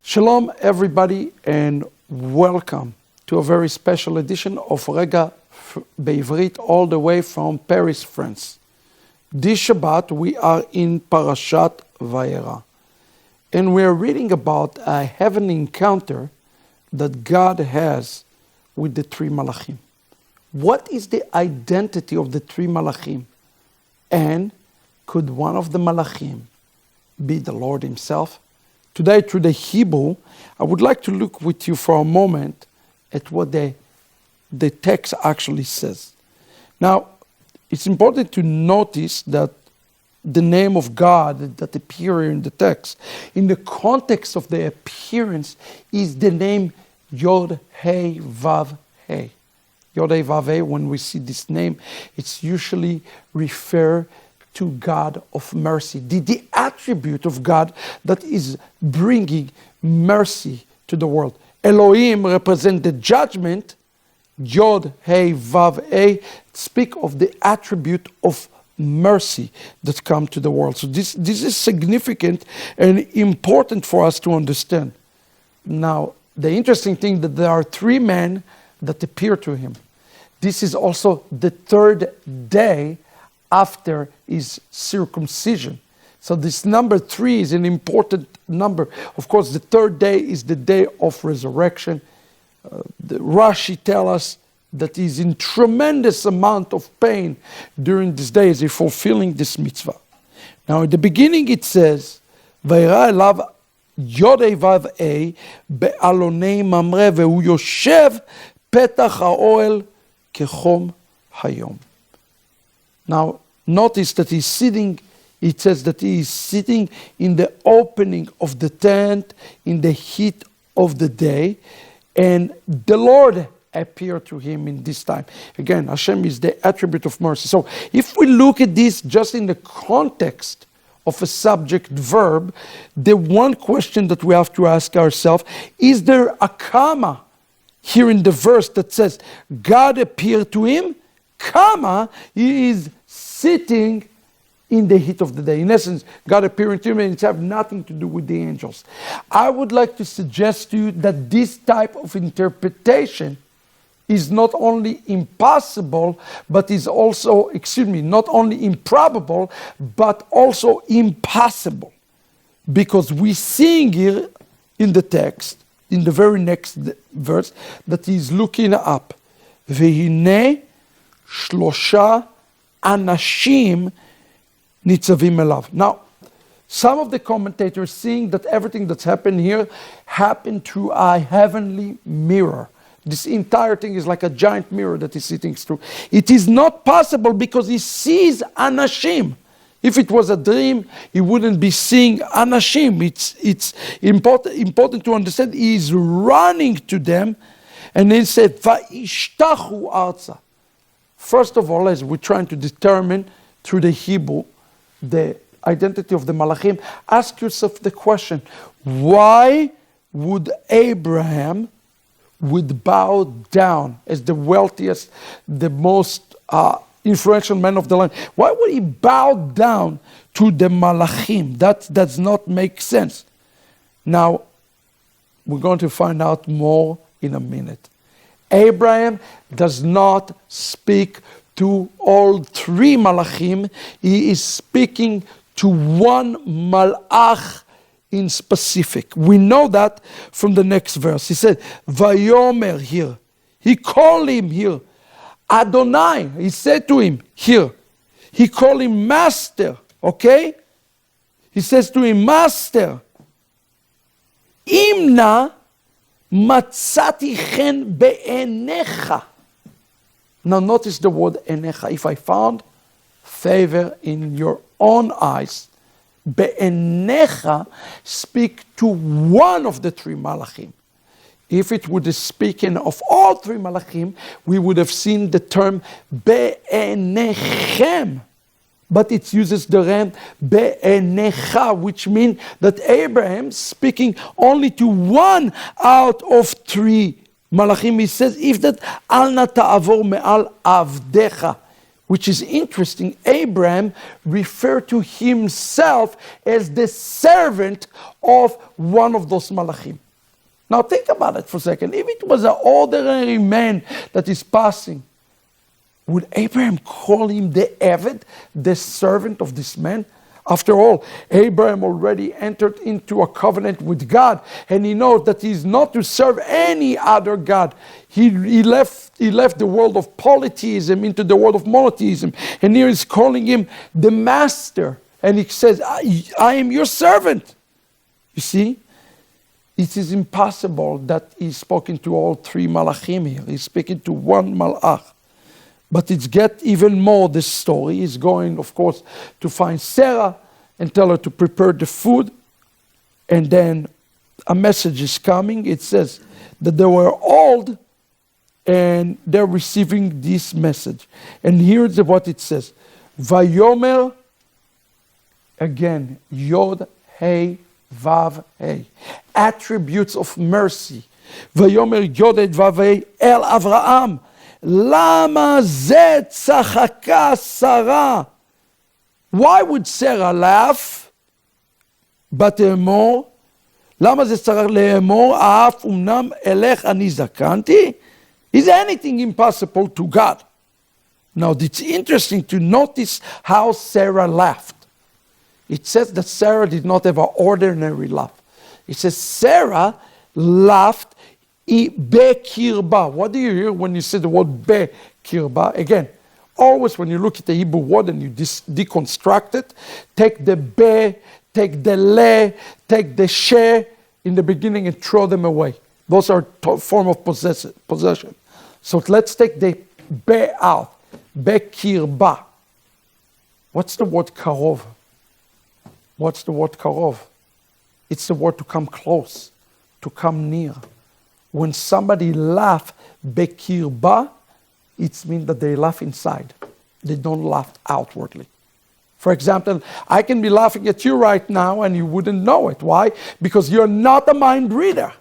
Shalom everybody and welcome to a very special edition of Rega Beivrit all the way from Paris, France. This Shabbat we are in Parashat Vayera and we are reading about a heavenly encounter that God has with the three Malachim. What is the identity of the three Malachim? And could one of the Malachim be the Lord himself? Today, through the Hebrew, I would like to look with you for a moment at what the text actually says. Now, it's important to notice that the name of God that appears in the text, in the context of the appearance, is the name Yod Hey Vav Hey. Yod Hey Vav Hey, when we see this name, it's usually referred to God of mercy, the attribute of God that is bringing mercy to the world. Elohim represents the judgment. Yod, Hey, Vav, Hey speak of the attribute of mercy that come to the world. So this is significant and important for us to understand. Now, the interesting thing that there are three men that appear to him. This is also the third day after his circumcision. So this number 3 is an important number. Of course, the third day is the day of resurrection. The Rashi tells us that he's in tremendous amount of pain during this day as he's fulfilling this mitzvah. Now, at the beginning it says, "Vayera elav Yod Hey Vav Hey be'alonei mamre ve'hu yoshev petach ha'oel kechom hayom." Now, notice that he's sitting, it says that he is sitting in the opening of the tent in the heat of the day, and the Lord appeared to him in this time. Again, Hashem is the attribute of mercy. So if we look at this just in the context of a subject verb, the one question that we have to ask ourselves, is there a comma here in the verse that says, God appeared to him, comma, he is sitting in the heat of the day. In essence, God appearing to him, and it has nothing to do with the angels. I would like to suggest to you that this type of interpretation is not only impossible, but is also, not only improbable, but also impossible. Because we see here in the text, in the very next verse, that he's looking up. Vehine shlosha anashim nitzavim elav. Now, some of the commentators seeing that everything that's happened here happened through a heavenly mirror. This entire thing is like a giant mirror that he's sitting through. It is not possible because he sees anashim. If it was a dream, he wouldn't be seeing anashim. It's important to understand he is running to them, and then said, "Va'ishtachu arza." First of all, as we're trying to determine through the Hebrew the identity of the Malachim, ask yourself the question, why would Abraham would bow down as the wealthiest, the most influential man of the land? Why would he bow down to the Malachim? That does not make sense. Now, we're going to find out more in a minute. Abraham does not speak to all three Malachim. He is speaking to one Malach in specific. We know that from the next verse. He said, Vayomer here. He called him here. Adonai, he said to him here. He called him Master, okay? He says to him, Master, Imna Matzati chen be'enecha. Now notice the word enecha. If I found favor in your own eyes, be'enecha speak to one of the three Malachim. If it would have spoken of all three Malachim, we would have seen the term be'enechem. But it uses the ram be'enecha, which means that Abraham speaking only to one out of three Malachim. He says, if that al na ta'avor me'al avdecha, which is interesting, Abraham referred to himself as the servant of one of those malachim. Now think about it for a second. If it was an ordinary man that is passing, would Abraham call him the Eved, the servant of this man? After all, Abraham already entered into a covenant with God, and he knows that he is not to serve any other God. He left the world of polytheism into the world of monotheism, and here he's calling him the master, and he says, I am your servant. You see, it is impossible that he's spoken to all three malachim here. He's speaking to one malach. But it's get even more this story. He's going, of course, to find Sarah and tell her to prepare the food. And then a message is coming. It says that they were old and they're receiving this message. And here's what it says. Vayomer, again, Yod, Hey, Vav, Hey. Attributes of mercy. Vayomer Yod, Hey, Vav, Hey, El Avraham. Lama ze tzachaka Sarah. Why would Sarah laugh? But אמור, למה זה צריך לאמור, אף אמנם אלך אני זקנתי? Is anything impossible to God? Now it's interesting to notice how Sarah laughed. It says that Sarah did not have an ordinary laugh. It says Sarah laughed Bekirba. What do you hear when you say the word Bekirba? Again, always when you look at the Hebrew word and you deconstruct it, take the Be, take the Le, take the She in the beginning and throw them away. Those are form of possession. So let's take the Be out. Bekirba. What's the word karov? What's the word karov? It's the word to come close, to come near. When somebody laughs bekirba, it means that they laugh inside. They don't laugh outwardly. For example, I can be laughing at you right now and you wouldn't know it. Why? Because you're not a mind reader.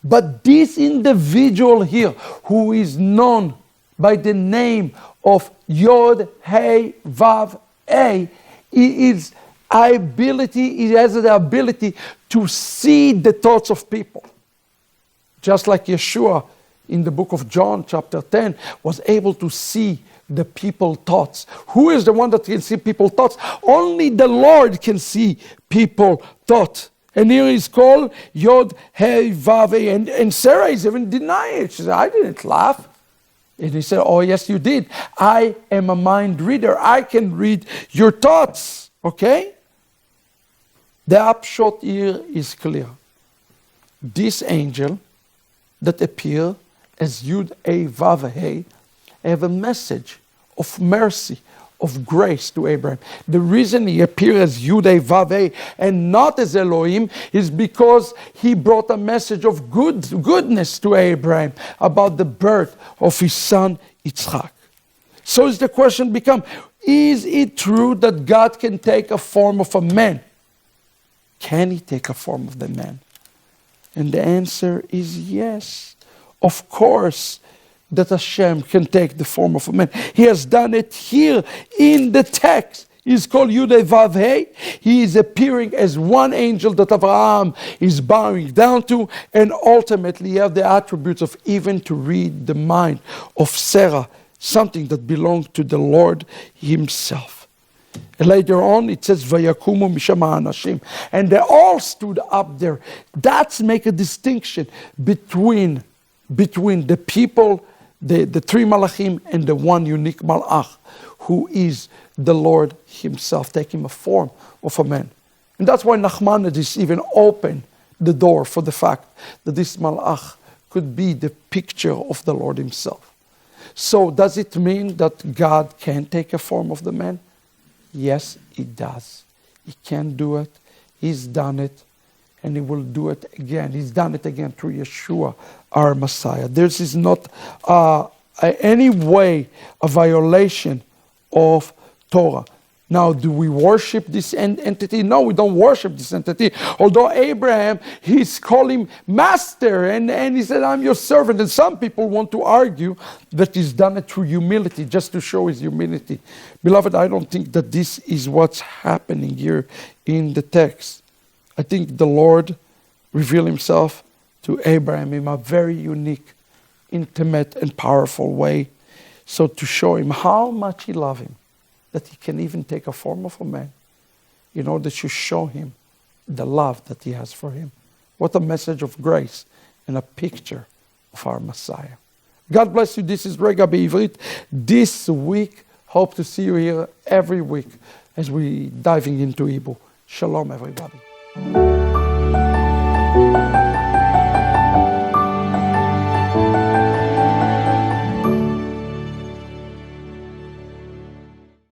But this individual here, who is known by the name of Yod, Hey, Vav, Hey, he has the ability to see the thoughts of people. Just like Yeshua in the book of John, chapter 10, was able to see the people's thoughts. Who is the one that can see people's thoughts? Only the Lord can see people's thoughts. And here he's called Yod, Hey, Vav, Hey. And Sarah is even denying it. She said, I didn't laugh. And he said, oh, yes, you did. I am a mind reader. I can read your thoughts. Okay? The upshot here is clear. This angel that appear as Yud, A, Vav, Hey, have a message of mercy, of grace to Abraham. The reason he appeared as Yud, A, Vav, Hey, and not as Elohim is because he brought a message of goodness to Abraham about the birth of his son Yitzchak. So the question becomes, is it true that God can take a form of a man? Can he take a form of the man? And the answer is yes. Of course, that Hashem can take the form of a man. He has done it here in the text. He's called Yudei Vav Hey. He is appearing as one angel that Abraham is bowing down to, and ultimately you have the attributes of even to read the mind of Sarah, something that belonged to the Lord himself. And later on, it says, Vayakumu mishama anashim. And they all stood up there. That's make a distinction between the people, the three malachim, and the one unique malach, who is the Lord himself, taking a form of a man. And that's why Nachmanides even opened the door for the fact that this malach could be the picture of the Lord himself. So does it mean that God can take a form of the man? Yes, he does. He can do it. He's done it. And he will do it again. He's done it again through Yeshua, our Messiah. This is not any way a violation of Torah. Now, do we worship this entity? No, we don't worship this entity. Although Abraham, he's called him master, and he said, I'm your servant. And some people want to argue that he's done it through humility, just to show his humility. Beloved, I don't think that this is what's happening here in the text. I think the Lord revealed himself to Abraham in a very unique, intimate, and powerful way. So to show him how much he loved him, that he can even take a form of a man in order to show him the love that he has for him. What a message of grace and a picture of our Messiah. God bless you. This is Rega Be'Ivrit. This week, hope to see you here every week as we diving into Hebrew. Shalom, everybody.